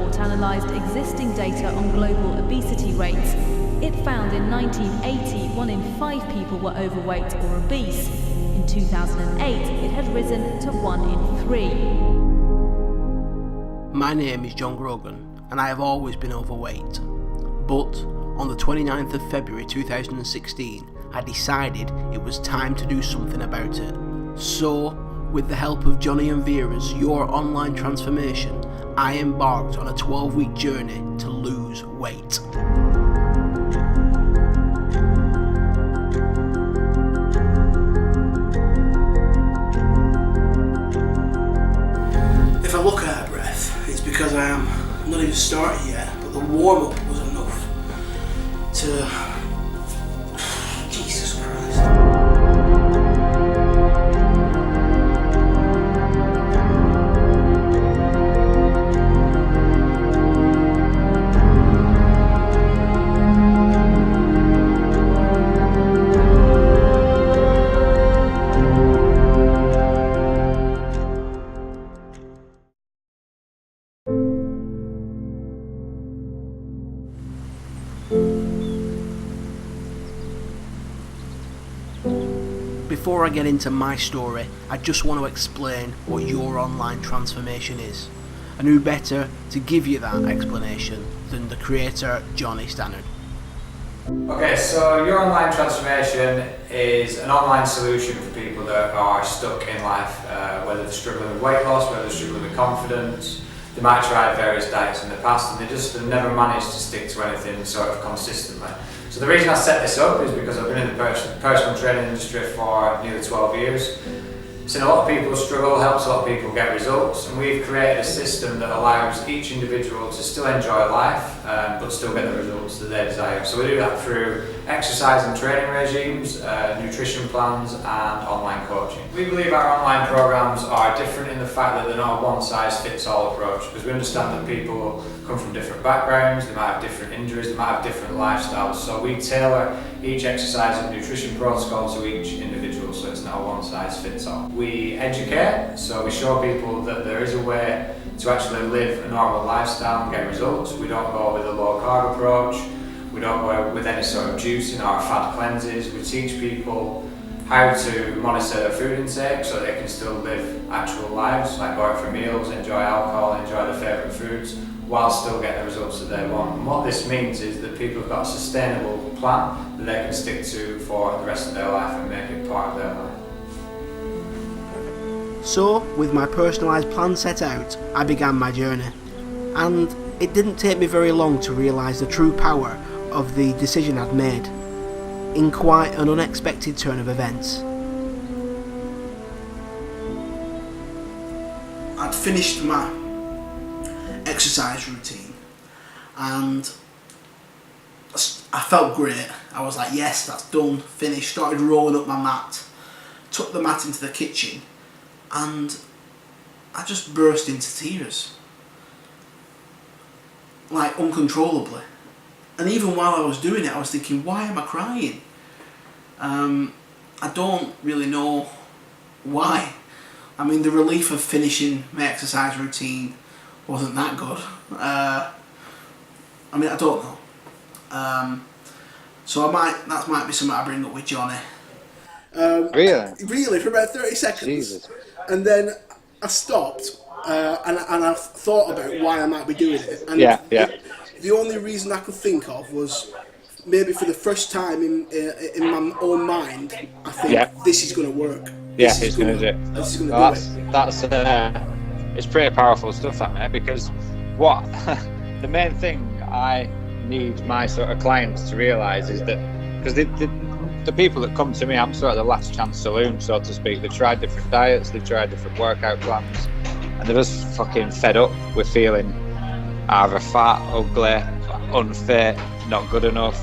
report analysed existing data on global obesity rates. It found in 1980 1 in 5 people were overweight or obese. In 2008 it had risen to 1 in 3. My name is John Grogan and I have always been overweight. But on the 29th of February 2016 I decided it was time to do something about it. So, with the help of Johnny and Vera's Your Online Transformation, I embarked on a 12-week journey to lose weight. If I look out of breath, it's because I am not even started yet, but the warm-up was enough to... Jesus Christ. Before I get into my story, I just want to explain what Your Online Transformation is. And who better to give you that explanation than the creator, Johnny Stannard. Okay, so Your Online Transformation is an online solution for people that are stuck in life, whether they're struggling with weight loss, whether they're struggling with confidence. They might have tried various diets in the past and they just have never managed to stick to anything sort of consistently. So the reason I set this up is because I've been in the personal training industry for nearly 12 years. Seen a lot of people struggle, helps a lot of people get results, and we've created a system that allows each individual to still enjoy life but still get the results that they desire. So we do that through exercise and training regimes, nutrition plans and online coaching. We believe our online programs are different in the fact that they're not a one-size-fits-all approach, because we understand that people come from different backgrounds, they might have different injuries, they might have different lifestyles, so we tailor each exercise and nutrition protocol to each individual, so it's not a one-size-fits-all. We educate, so we show people that there is a way to actually live a normal lifestyle and get results. We don't go with a low-carb approach, we don't go with any sort of juicing or fat cleanses. We teach people how to monitor their food intake so they can still live actual lives, like go out for meals, enjoy alcohol, enjoy their favourite foods, while still getting the results that they want. And what this means is that people have got a sustainable plan that they can stick to for the rest of their life and make it part of their life. So, with my personalised plan set out, I began my journey. And it didn't take me very long to realise the true power of the decision I'd made, in quite an unexpected turn of events. I'd finished my exercise routine and I felt great. I was like, yes, that's done, finished. Started rolling up my mat, took the mat into the kitchen and I just burst into tears, like uncontrollably. And even while I was doing it, I was thinking, why am I crying? I don't really know why. I mean, the relief of finishing my exercise routine wasn't that good. I mean, I don't know. So that might be something I bring up with Johnny. Really? Really, for about 30 seconds. Jesus. And then I stopped and I thought about why I might be doing it. And Yeah. the only reason I could think of was maybe for the first time in my own mind, I think this is going to work. Yeah, it's going to do it. This is going to do it. That's it's pretty powerful stuff, that, mate, because what the main thing I need my sort of clients to realise is that, because the people that come to me, I'm sort of the last chance saloon, so to speak. They've tried different diets, they've tried different workout plans, and they're just fucking fed up with feeling either fat, ugly, unfit, not good enough.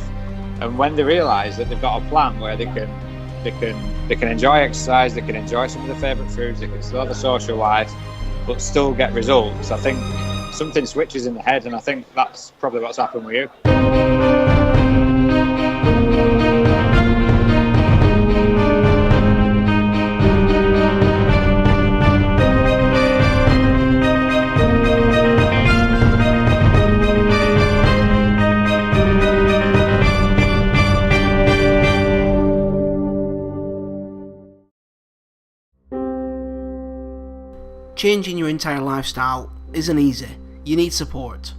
And when they realise that they've got a plan where they can enjoy exercise, they can enjoy some of their favourite foods, they can still have a social life, but still get results, I think something switches in the head, and I think that's probably what's happened with you. changing your entire lifestyle isn't easy. You need support.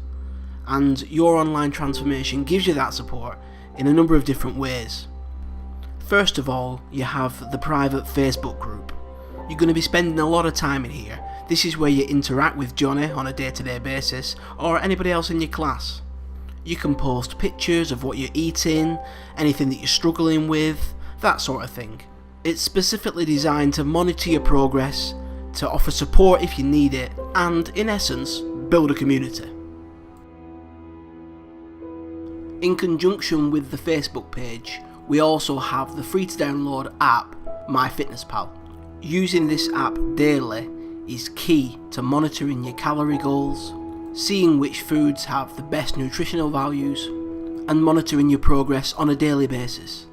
And your online transformation gives you that support in a number of different ways. First of all, you have the private Facebook group. You're going to be spending a lot of time in here. This is where you interact with Johnny on a day-to-day basis, or anybody else in your class. You can post pictures of what you're eating, anything that you're struggling with, that sort of thing. It's specifically designed to monitor your progress, to offer support if you need it, and in essence, build a community. In conjunction with the Facebook page, we also have the free to download app MyFitnessPal. Using this app daily is key to monitoring your calorie goals, seeing which foods have the best nutritional values, and monitoring your progress on a daily basis.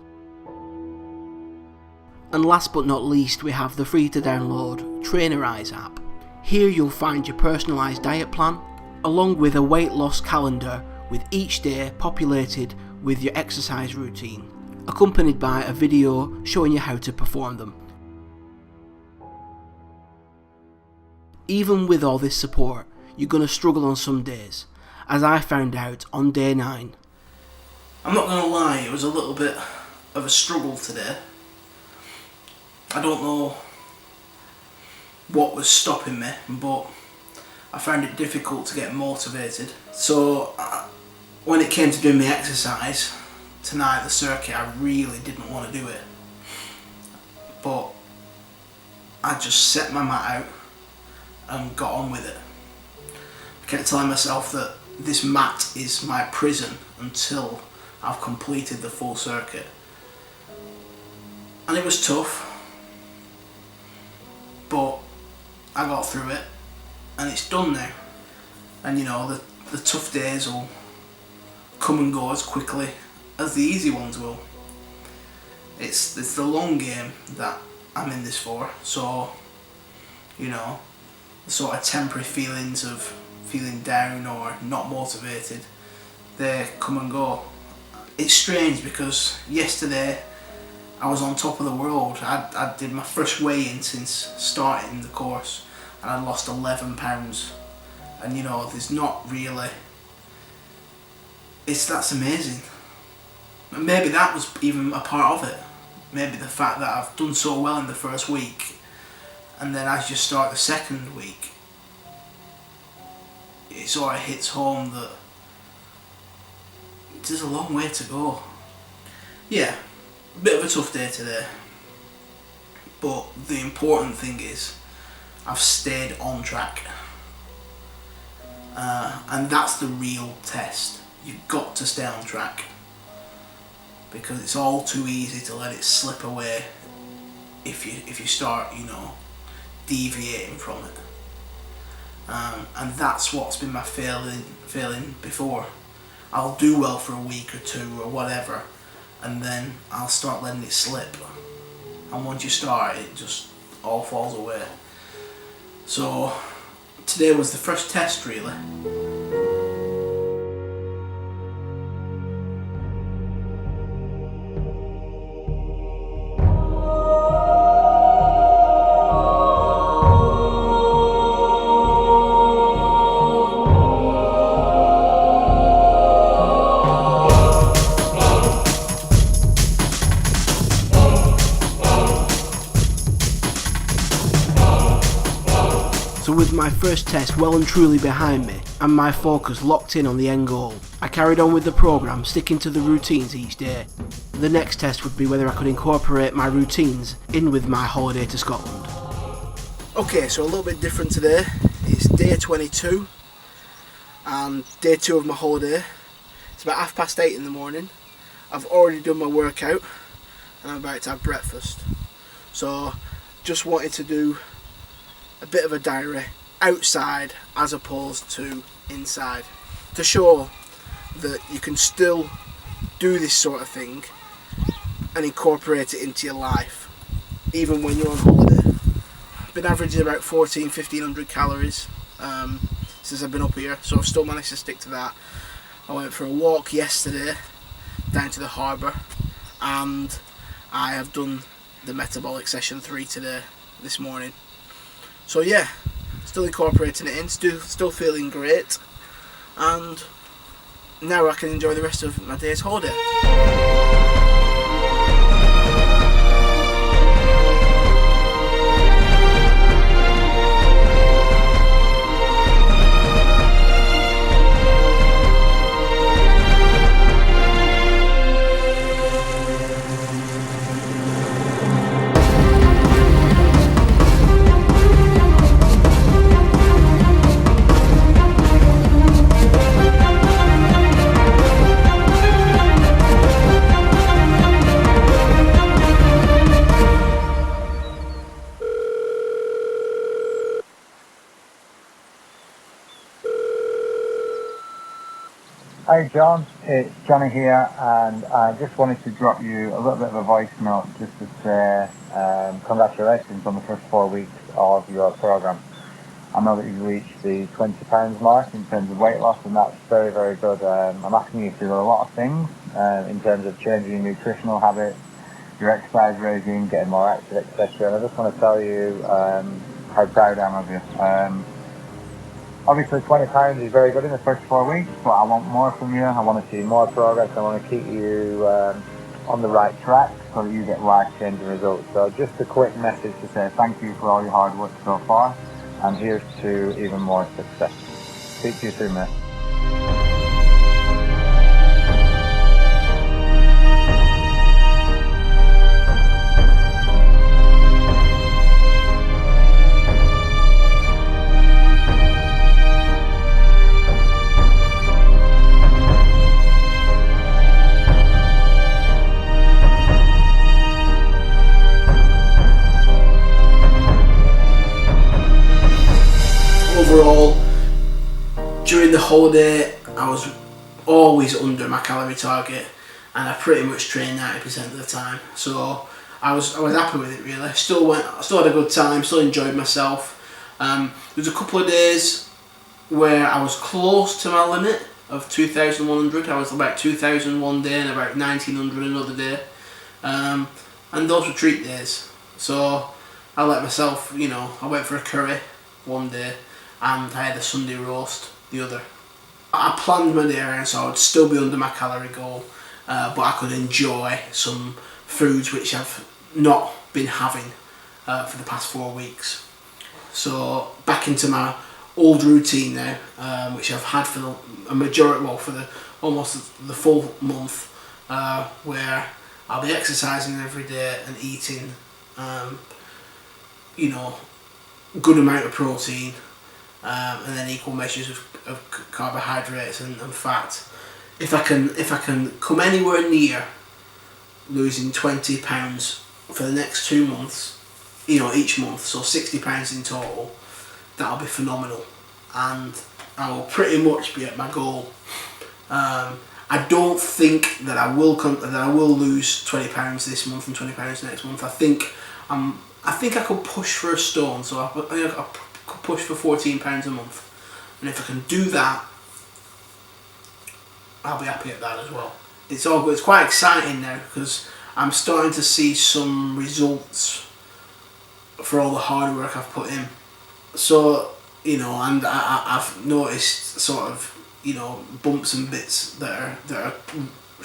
And last but not least, we have the free to download Trainer Eyes app. Here you'll find your personalised diet plan, along with a weight loss calendar with each day populated with your exercise routine, accompanied by a video showing you how to perform them. Even with all this support, you're going to struggle on some days, as I found out on day 9. I'm not going to lie, it was a little bit of a struggle today. I don't know what was stopping me, but I found it difficult to get motivated. So when it came to doing my exercise tonight at the circuit, I really didn't want to do it. But I just set my mat out and got on with it. I kept telling myself that this mat is my prison until I've completed the full circuit. And it was tough, but I got through it and it's done now. And you know, the tough days will come and go as quickly as the easy ones will. It's the long game that I'm in this for, so you know, the sort of temporary feelings of feeling down or not motivated, they come and go. It's strange because yesterday I was on top of the world. I did my first weigh-in since starting the course and I lost 11 pounds. And you know, there's not really, that's amazing. And maybe that was even a part of it. Maybe the fact that I've done so well in the first week, and then as you start the second week, it sort of hits home that there's a long way to go. Yeah, a bit of a tough day today, but the important thing is I've stayed on track, and that's the real test. You've got to stay on track, because it's all too easy to let it slip away if you start, you know, deviating from it. And that's what's been my failing before. I'll do well for a week or two or whatever, and then I'll start letting it slip. And once you start, it just all falls away. So today was the first test, really. So with my first test well and truly behind me, and my focus locked in on the end goal, I carried on with the programme, sticking to the routines each day. The next test would be whether I could incorporate my routines in with my holiday to Scotland. Okay, so a little bit different today. It's day 22, and day 2 of my holiday. It's about 8:30 in the morning. I've already done my workout, and I'm about to have breakfast. So, just wanted to do a bit of a diary outside as opposed to inside, to show that you can still do this sort of thing and incorporate it into your life even when you're on holiday. I've been averaging about 1500 calories since I've been up here, so I've still managed to stick to that. I went for a walk yesterday down to the harbour, and I have done the metabolic session 3 today, this morning. So yeah, still incorporating it in, still feeling great, and now I can enjoy the rest of my day's holiday. Hi John, it's Johnny here, and I just wanted to drop you a little bit of a voice note just to say congratulations on the first 4 weeks of your programme. I know that you've reached the £20 mark in terms of weight loss, and that's very, very good. I'm asking you to do a lot of things in terms of changing your nutritional habits, your exercise regime, getting more active, etc. And I just want to tell you how proud I am of you. Obviously, £20 is very good in the first 4 weeks, but I want more from you. I want to see more progress. I want to keep you on the right track so that you get life-changing results. So just a quick message to say thank you for all your hard work so far, and here's to even more success. Speak to you soon, mate. Overall, during the holiday, I was always under my calorie target, and I pretty much trained 90% of the time. So I was happy with it really. Still had a good time. Still enjoyed myself. There was a couple of days where I was close to my limit of 2,100. I was about 2,000 one day and about 1,900 another day, and those were treat days. So I let myself, I went for a curry one day, and I had a Sunday roast the other. I planned my day around so I would still be under my calorie goal, but I could enjoy some foods which I've not been having for the past 4 weeks. So back into my old routine now, which I've had for almost the full month, where I'll be exercising every day and eating, good amount of protein, and then equal measures of carbohydrates and fat. If I can come anywhere near losing £20 for the next 2 months, each month, so £60 in total, that'll be phenomenal, and I will pretty much be at my goal. I don't think that I will lose £20 this month and £20 next month. I think I could push for a stone, so I could push for £14 a month, and if I can do that, I'll be happy at that as well. It's all good. It's quite exciting now because I'm starting to see some results for all the hard work I've put in. So and I've noticed sort of bumps and bits that are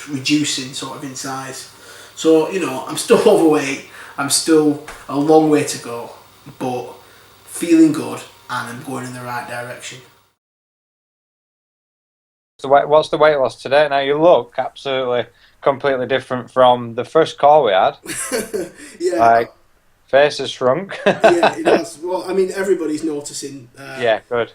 reducing sort of in size. So I'm still overweight. I'm still a long way to go, but feeling good, and I'm going in the right direction. What's the weight loss today? Now you look absolutely completely different from the first call we had. Yeah. Like, face has shrunk. Yeah, it has. Well, I mean, everybody's noticing. Yeah, good.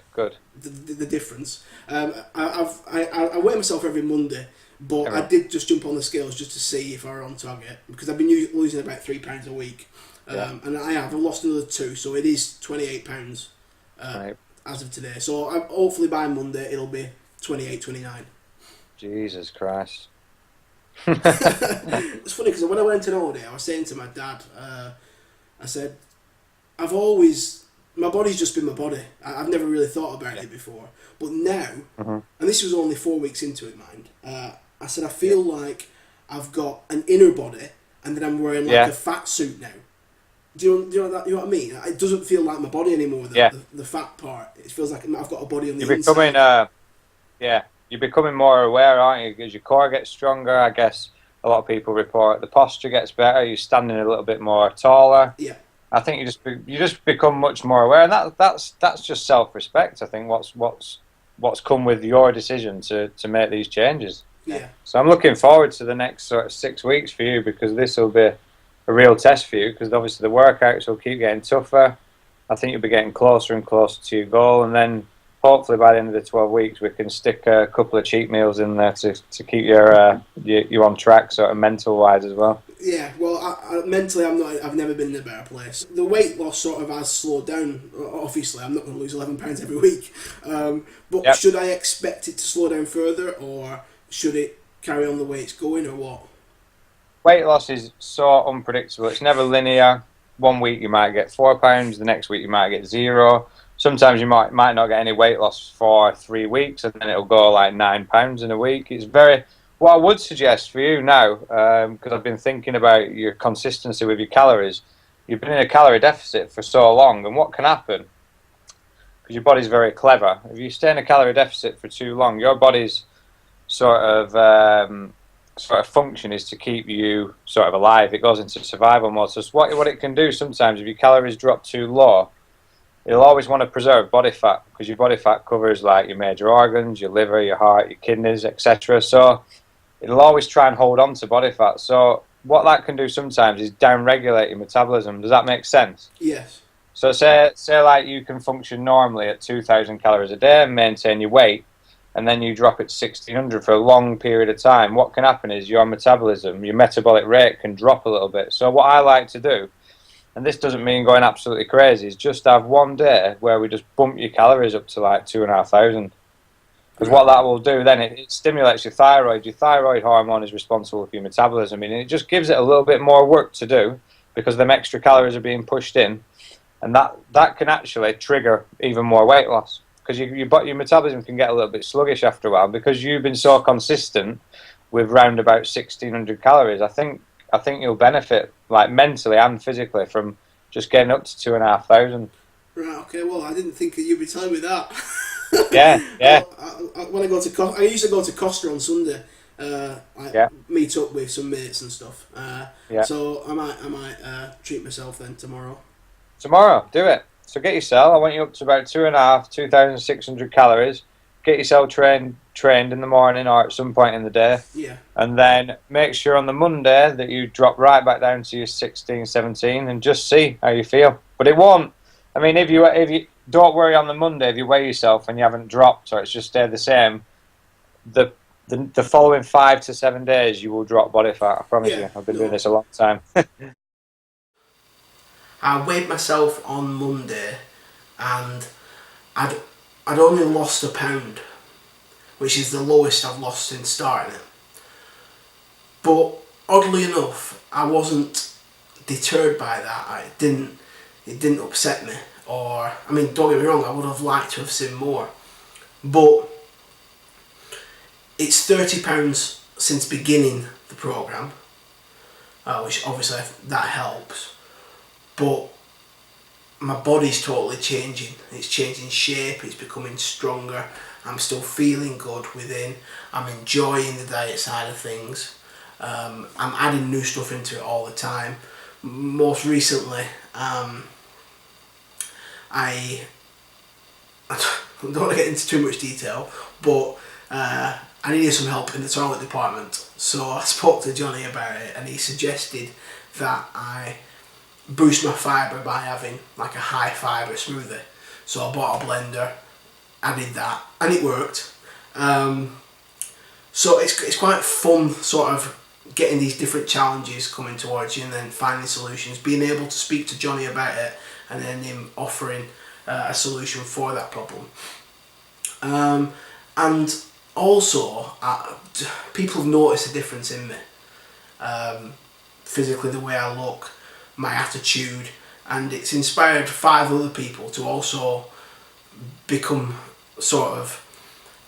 The difference. I weigh myself every Monday, but I did just jump on the scales just to see if I were on target, because I've been losing about £3 a week, and I've lost another 2, so it is £28 as of today. So hopefully by Monday it'll be 28, 29. Jesus Christ. It's funny because when I went on holiday, I was saying to my dad, I said, my body's just been my body. I've never really thought about it before. But now, and this was only 4 weeks into it, mind, I said, I feel like I've got an inner body, and then I'm wearing like a fat suit now. Do you know that? You know what I mean? It doesn't feel like my body anymore. The fat part. It feels like I've got a body on the You're inside. becoming you're becoming more aware, aren't you? As your core gets stronger, I guess a lot of people report the posture gets better. You're standing a little bit more taller. Yeah. I think you just become much more aware, and that's just self-respect. I think what's come with your decision to make these changes. Yeah. So I'm looking forward to the next sort of 6 weeks for you, because this will be a real test for you, because obviously the workouts will keep getting tougher. I think you'll be getting closer and closer to your goal, and then hopefully by the end of the 12 weeks we can stick a couple of cheat meals in there to keep you on track, sort of mental wise as well. Yeah, well, I mentally, I've never been in a better place. The weight loss sort of has slowed down. Obviously, I'm not going to lose 11 pounds every week. But Yep. Should I expect it to slow down further, or should it carry on the way it's going, or what? Weight loss is so unpredictable. It's never linear. One week you might get 4 pounds, the next week you might get 0. Sometimes you might not get any weight loss for 3 weeks, and then it'll go like 9 pounds in a week. It's very. What I would suggest for you now, because I've been thinking about your consistency with your calories, you've been in a calorie deficit for so long, and what can happen, because your body's very clever, if you stay in a calorie deficit for too long, your body's sort of function is to keep you sort of alive. It goes into survival mode. So what it can do sometimes, if your calories drop too low, you'll always want to preserve body fat, because your body fat covers like your major organs, your liver, your heart, your kidneys, etc. So it'll always try and hold on to body fat. So what that can do sometimes is down-regulate your metabolism. Does that make sense? Yes. So say like you can function normally at 2,000 calories a day and maintain your weight, and then you drop it to 1,600 for a long period of time. What can happen is your metabolism, your metabolic rate can drop a little bit. So what I like to do, and this doesn't mean going absolutely crazy, is just have one day where we just bump your calories up to like 2,500. Because what that will do then, it stimulates your thyroid. Your thyroid hormone is responsible for your metabolism, and it just gives it a little bit more work to do, because them extra calories are being pushed in, and that can actually trigger even more weight loss, because your metabolism can get a little bit sluggish after a while, because you've been so consistent with round about 1,600 calories. I think you'll benefit, like mentally and physically, from just getting up to 2,500. Right. Okay. Well, I didn't think that you'd be telling me that. Yeah. When I go to I used to go to Costa on Sunday. Meet up with some mates and stuff. So I might treat myself then tomorrow. Tomorrow, do it. So get yourself. I want you up to about 2,600 calories. Get yourself trained in the morning or at some point in the day. Yeah. And then make sure on the Monday that you drop right back down to your 16, 17, and just see how you feel. But it won't. I mean, if you don't worry on the Monday if you weigh yourself and you haven't dropped or it's just stayed the same. The following 5 to 7 days you will drop body fat. I promise you. I've been doing this a long time. I weighed myself on Monday, and I'd only lost a pound, which is the lowest I've lost since starting it. But oddly enough, I wasn't deterred by that. It didn't upset me. Or, I mean, don't get me wrong, I would have liked to have seen more. But it's £30 since beginning the programme, which obviously that helps. But my body's totally changing. It's changing shape, it's becoming stronger. I'm still feeling good within. I'm enjoying the diet side of things. I'm adding new stuff into it all the time. Most recently, I don't want to get into too much detail, but I needed some help in the toilet department. So I spoke to Johnny about it, and he suggested that I boost my fibre by having like a high fibre smoothie. So I bought a blender, added that, and it worked. So it's quite fun, sort of getting these different challenges coming towards you and then finding solutions, being able to speak to Johnny about it, and then him offering a solution for that problem. And also, people have noticed a difference in me. Physically, the way I look, my attitude, and it's inspired 5 other people to also become sort of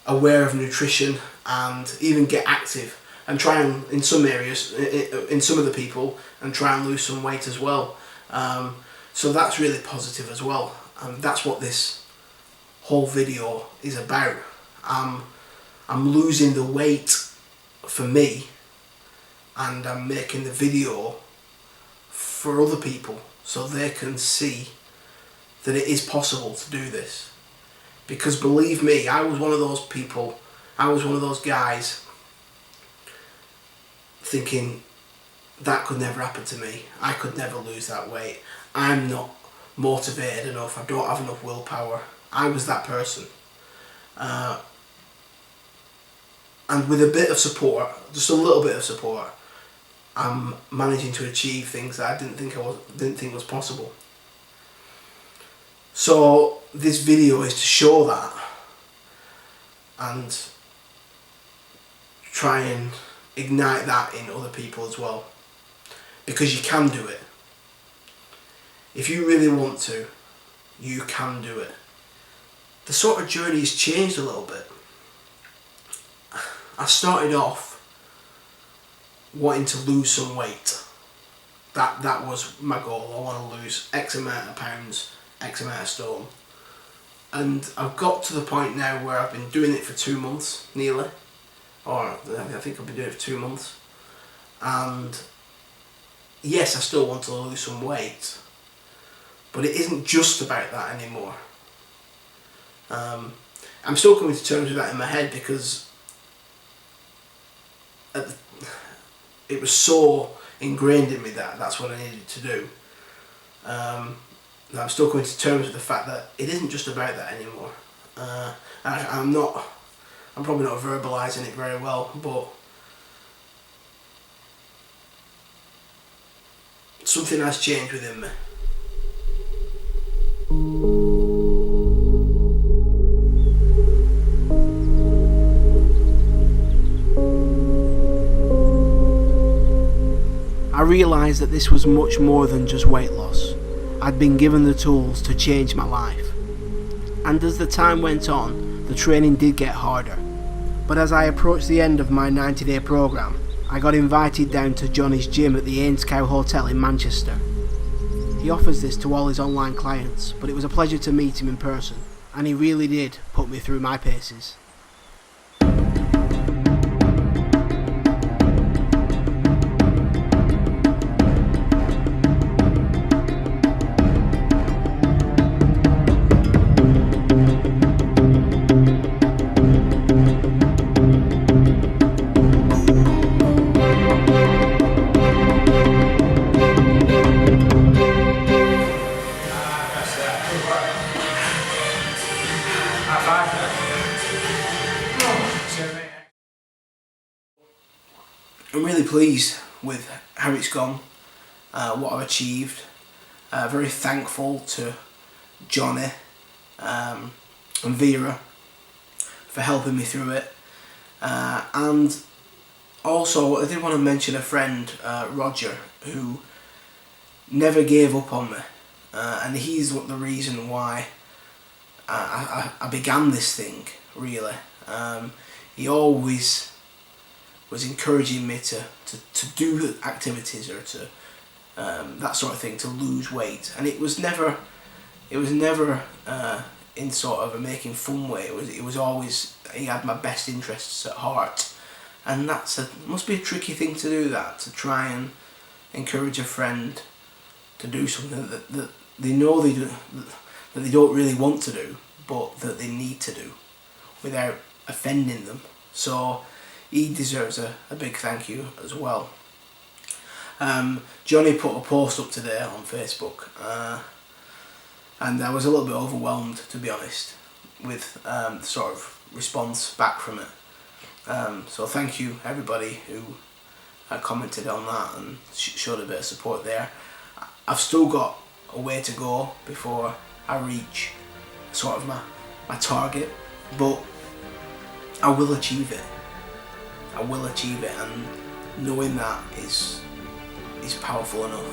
aware of nutrition and even get active and try and, in some areas, in some of the people, and try and lose some weight as well. So that's really positive as well. That's what this whole video is about. I'm losing the weight for me, and I'm making the video for other people so they can see that it is possible to do this. Because believe me, I was one of those people, I was one of those guys thinking that could never happen to me. I could never lose that weight. I'm not motivated enough. I don't have enough willpower. I was that person. And with a bit of support, just a little bit of support, I'm managing to achieve things that I didn't think was possible. So this video is to show that and try and ignite that in other people as well, because you can do it. If you really want to, you can do it. The sort of journey has changed a little bit. I started off wanting to lose some weight. That was my goal. I want to lose X amount of pounds, X amount of stone. And I've got to the point now where I've been doing it for 2 months, nearly. Or I think I've been doing it for 2 months. And yes, I still want to lose some weight, but it isn't just about that anymore. I'm still coming to terms with that in my head, because it was so ingrained in me that that's what I needed to do. I'm still coming to terms with the fact that it isn't just about that anymore. I'm probably not verbalising it very well, but something has changed within me. I realised that this was much more than just weight loss. I'd been given the tools to change my life. And as the time went on, the training did get harder. But as I approached the end of my 90-day programme, I got invited down to Johnny's gym at the Ainscow Hotel in Manchester. He offers this to all his online clients, but it was a pleasure to meet him in person, and he really did put me through my paces. I'm really pleased with how it's gone, what I've achieved. Very thankful to Johnny and Vera for helping me through it. And also I did want to mention a friend, Roger, who never gave up on me. And he's the reason why I began this thing, really. He always was encouraging me to do activities or to that sort of thing, to lose weight, and it was never in sort of a making fun way. It was always, he had my best interests at heart, and must be a tricky thing to do, that to try and encourage a friend to do something that they know that they don't really want to do, but that they need to do without offending them. So he deserves a big thank you as well. Johnny put a post up today on Facebook, and I was a little bit overwhelmed, to be honest, with the sort of response back from it. So thank you everybody who commented on that and showed a bit of support there. I've still got a way to go before I reach sort of my target, but I will achieve it. I will achieve it, and knowing that is powerful enough.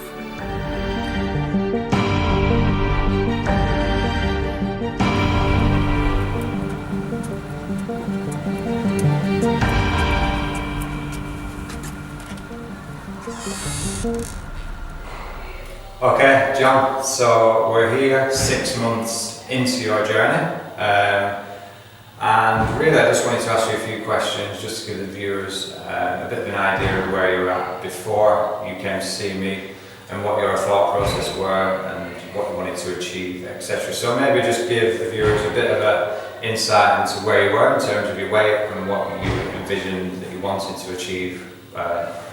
Okay, John, so we're here 6 months into your journey, and really I just wanted to ask you a few questions just to give the viewers a bit of an idea of where you were at before you came to see me and what your thought process were and what you wanted to achieve, etc. So maybe just give the viewers a bit of an insight into where you were in terms of your weight and what you envisioned that you wanted to achieve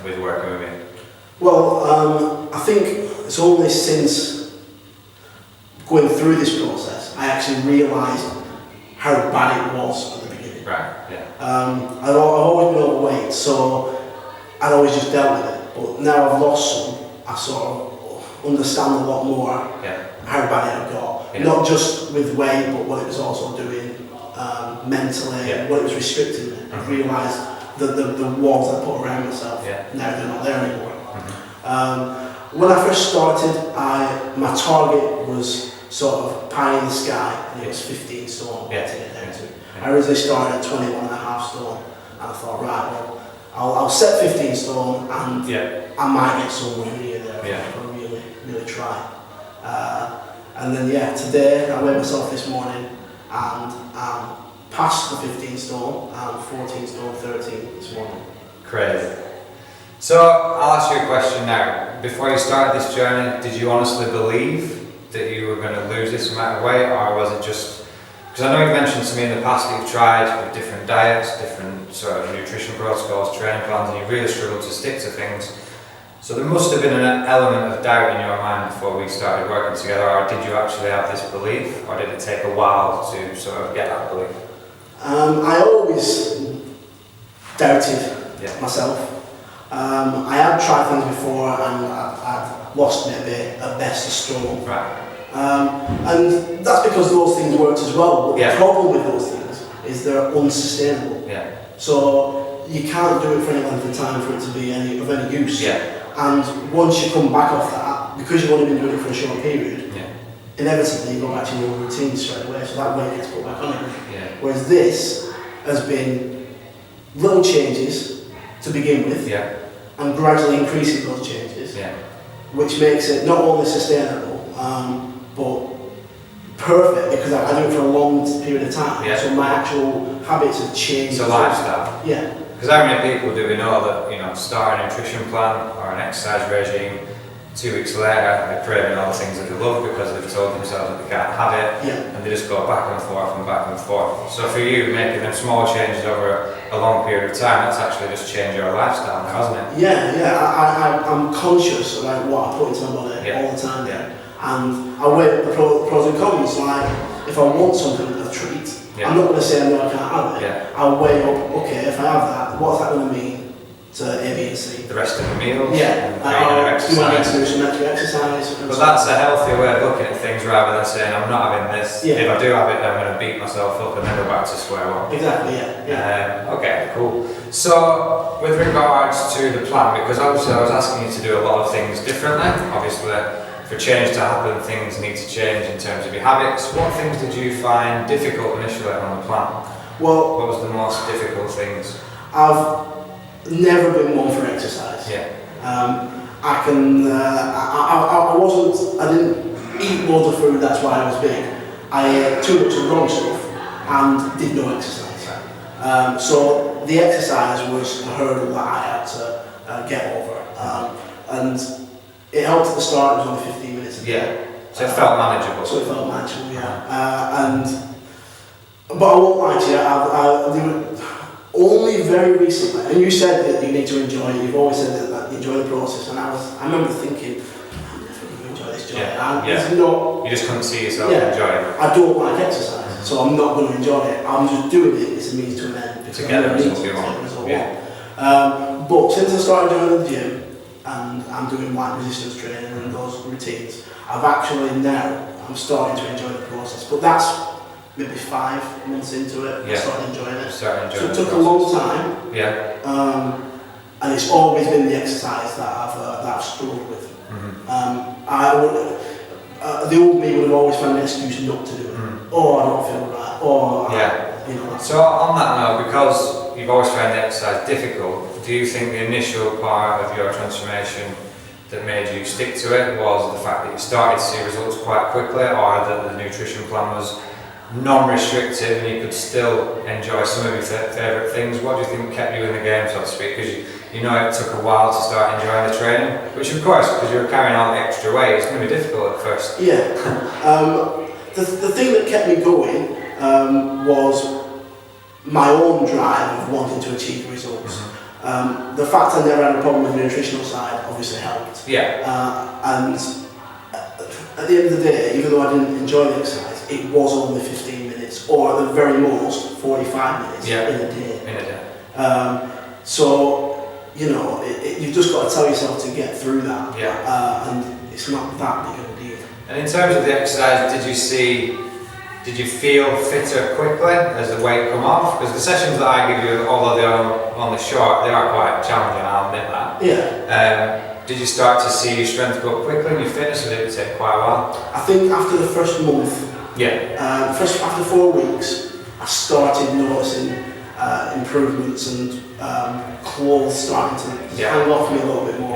with working with me. Well, I think it's only since going through this process I actually realised how bad it was at the beginning. Right, yeah. I've always been overweight, so I'd always just dealt with it. But now I've lost some, I sort of understand a lot more how bad it had got. Yeah. Not just with weight, but what it was also doing mentally, what it was restricting me. I've realised that the walls I put around myself, now they're not there anymore. When I first started, my target was sort of pie in the sky, and it was 15 stone to get down to. I originally started at 21.5 stone, and I thought, right, well, I'll set 15 stone, and I might get somewhere near there if I really, really try. And then, today I weighed myself this morning, and I'm past the 15 stone, and 14 stone 13 this morning. Crazy. So I'll ask you a question now. Before you started this journey, did you honestly believe that you were going to lose this amount of weight, or was it just, because I know you've mentioned to me in the past that you've tried with different diets, different sort of nutrition protocols, training plans, and you really struggled to stick to things. So there must have been an element of doubt in your mind before we started working together, or did you actually have this belief, or did it take a while to sort of get that belief? I always doubted myself. I had tried things before and I'd lost maybe at best a stone. Right. And that's because those things worked as well. But the problem with those things is they're unsustainable. Yeah. So you can't do it for any length of time for it to be of any use. Yeah. And once you come back off that, because you've only been doing it for a short period, inevitably you go back to your routine straight away, so that weight gets put back on it. Yeah. Whereas this has been little changes to begin with, and gradually increasing those changes, which makes it not only sustainable, but perfect, because I do it for a long period of time, so my actual habits have changed. It's a lifestyle. Yeah. Because how many people do we know that, start a nutrition plan or an exercise regime, 2 weeks later they're craving all the things that they love because they've told themselves that they can't have it, and they just go back and forth and back and forth. So for you, making them small changes over a long period of time, that's actually just changed your lifestyle now, hasn't it? I'm conscious about what I put into my body all the time, and I weigh the pros and cons. Like, if I want something, a treat, I'm not going to say no, I can't have it. I'll weigh up, okay, if I have that, what's that going to mean to A, B and C? The rest of the meals? Do I need to do some extra exercise? But that's a healthier way of looking at things rather than saying, I'm not having this, if I do have it, I'm going to beat myself up and then go back to square one. Exactly, okay, cool. So, with regards to the plan, because obviously I was asking you to do a lot of things differently, obviously for change to happen, things need to change in terms of your habits. What things did you find difficult initially on the plan? Well, what was the most difficult things? I've never been one for exercise. I didn't eat loads of food, that's why I was big. I ate too much of the wrong stuff and did no exercise. So the exercise was a hurdle that I had to get over. And it helped at the start, it was only 15 minutes a day. So it felt manageable. But I won't lie to you, only very recently, and you said that you need to enjoy it, you've always said that you enjoy the process, and I remember thinking, I'm definitely going to enjoy this job. You just couldn't see yourself enjoying it. I don't like exercise, so I'm not going to enjoy it. I'm just doing it, it's a means to an end. To get the result you want. But since I started joining the gym, and I'm doing light resistance training and those routines, I'm starting to enjoy the process. But that's maybe 5 months into it, I started enjoying it. So it took a long time. And it's always been the exercise that I've struggled with. The old me would have always found an excuse not to do it. I don't feel right. So on that note, because you've always found the exercise difficult, do you think the initial part of your transformation that made you stick to it? Was the fact that you started to see results quite quickly, or that the nutrition plan was non-restrictive and you could still enjoy some of your favourite things? What do you think kept you in the game, so to speak? Because you know it took a while to start enjoying the training, which of course, because you're carrying on extra weight, it's going to be difficult at first. Yeah. The thing that kept me going was my own drive of wanting to achieve results. The fact I never had a problem with the nutritional side obviously helped. Yeah. And at the end of the day, even though I didn't enjoy the exercise, it was only 15 minutes, or at the very most 45 minutes in a day. In a day. So, you know, you've just got to tell yourself to get through that. Yeah. And it's not that big of a deal. And in terms of the exercise, did you feel fitter quickly as the weight come off? Because the sessions that I give you, although they are only short, they are quite challenging, I'll admit that. Yeah. Did you start to see your strength go up quickly and your fitness, or did it take quite a while? I think after the first month, after 4 weeks, I started noticing improvements and clothes starting to hang off me a little bit more.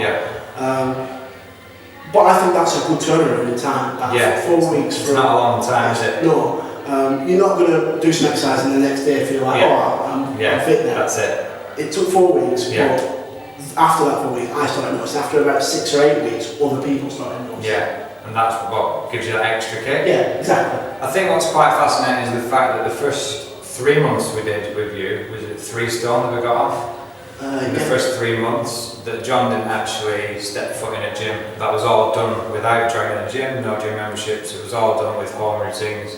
But I think that's a good turnaround in time. 4 weeks. It's not a long time, is it? No. You're not going to do some exercise and the next day feel like, I'm fit now. That's it. It took 4 weeks, but after that 4 weeks, I started noticing. After about 6 or 8 weeks, other people started noticing. Yeah, and that's what gives you that extra kick. Yeah, exactly. I think what's quite fascinating is the fact that the first 3 months we did with you, was it 3 stone that we got off? In the first 3 months, that John didn't actually step foot in a gym. That was all done without joining a gym, no gym memberships. It was all done with home routines.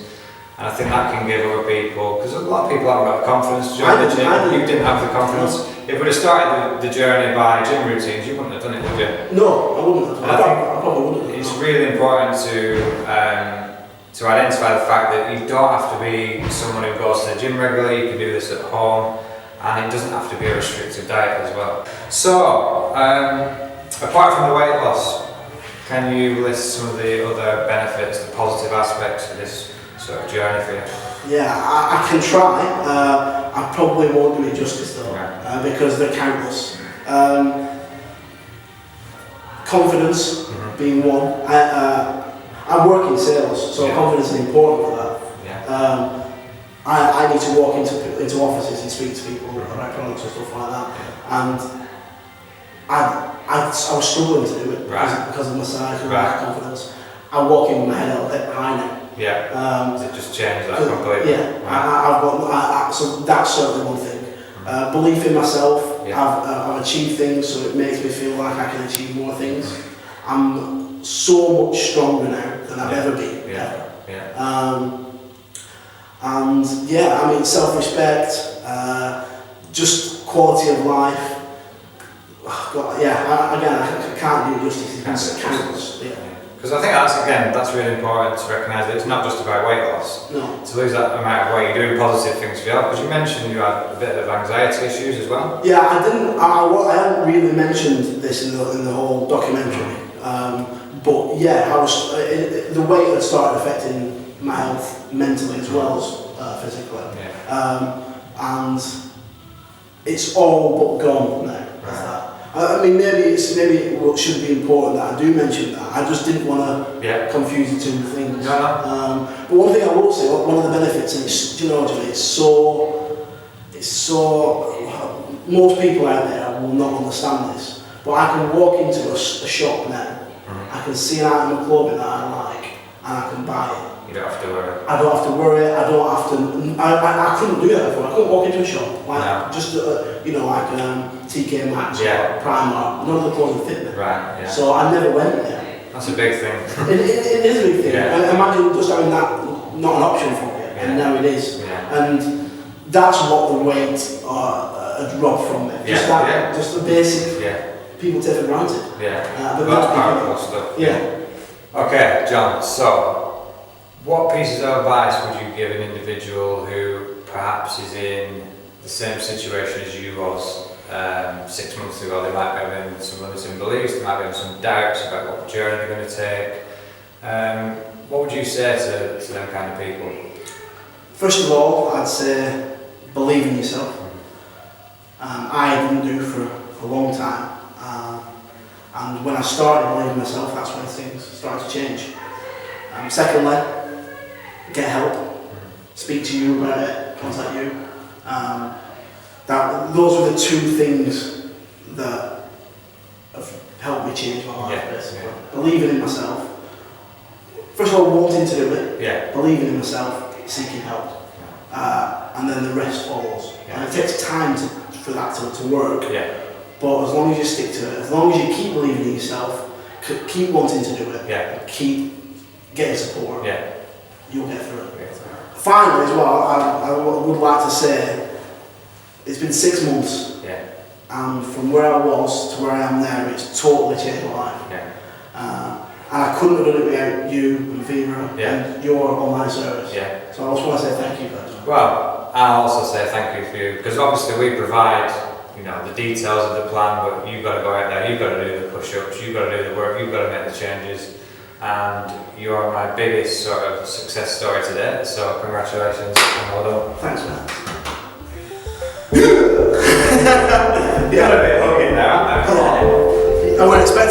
And I think that can give other people, because a lot of people haven't got the confidence to join the gym. You didn't have the confidence. If we'd have started the journey by gym routines, you wouldn't have done it, would you? No, I wouldn't have. I probably wouldn't have. It's really important to identify the fact that you don't have to be someone who goes to the gym regularly. You can do this at home, and it doesn't have to be a restrictive diet as well. So, apart from the weight loss, can you list some of the other benefits, the positive aspects of this sort of journey for you? Yeah, I can try. I probably won't do it justice though, because they're countless. Confidence being one. I work in sales, so confidence is important for that. Yeah. I need to walk into offices and speak to people about products and stuff like that, and I was struggling to do it because of my size and lack of confidence. I walk in with my head held a bit high now. Yeah. Does it just change that completely? Yeah. So that's certainly one thing. Belief in myself. I've achieved things, so it makes me feel like I can achieve more things. I'm so much stronger now than I've ever been. And I mean, self-respect, just quality of life. I can't do justice. It's countless. Because I think that's really important to recognise that it's not just about weight loss. No. To lose that amount of weight, you're doing positive things for you. Because you mentioned you had a bit of anxiety issues as well. Yeah, I didn't. I hadn't really mentioned this in the whole documentary. But yeah, I was. The weight had started affecting my health mentally as well as physically. And it's all but gone now. I mean, maybe it should be important that I do mention that. I just didn't want to confuse the two things. But one thing I will say, one of the benefits, and it's so. Most people out there will not understand this, but I can walk into a shop now. I can see an item of clothing that I like, and I can buy it. You don't have to worry. I don't have to worry. I don't have to. I couldn't do that before. I couldn't walk into a shop like TK Maxx or Primark. None of the clothes would fit me. Right. Yeah. So I never went there. That's a big thing. It is a big thing. Yeah. And imagine just having that not an option for you, and now it is. Yeah. And that's what the weight dropped from me. Just the basic. Yeah. People take for granted. Yeah. But that's powerful stuff. Yeah. Okay, John. So, what pieces of advice would you give an individual who perhaps is in the same situation as you was 6 months ago? They might be having some limiting beliefs, they might be having some doubts about what journey they're going to take. What would you say to them kind of people? First of all, I'd say believe in yourself. I didn't do for a long time. And when I started believing in myself, that's when things started to change. Secondly, get help. Speak to you about it, contact you. Those are the two things that have helped me change my life, basically. Believing in myself. First of all, wanting to do it. Believing in myself, seeking help. And then the rest follows. And it takes time for that to work. But as long as you stick to it, as long as you keep believing in yourself, keep wanting to do it, keep getting support, you'll get through it. Finally, as well, I would like to say, it's been 6 months, and from where I was to where I am now, it's totally changed my life. And I couldn't have done it without you and Vera and your online service. So I just want to say thank you for that. Well, I'll also say thank you for you, because obviously we provide, you know, the details of the plan, but you've got to go out there, you've got to do the push-ups, you've got to do the work, you've got to make the changes, and you're my biggest sort of success story today, so congratulations and well done. Thanks, man. You've got a bit of hugging there, aren't there? I wasn't expecting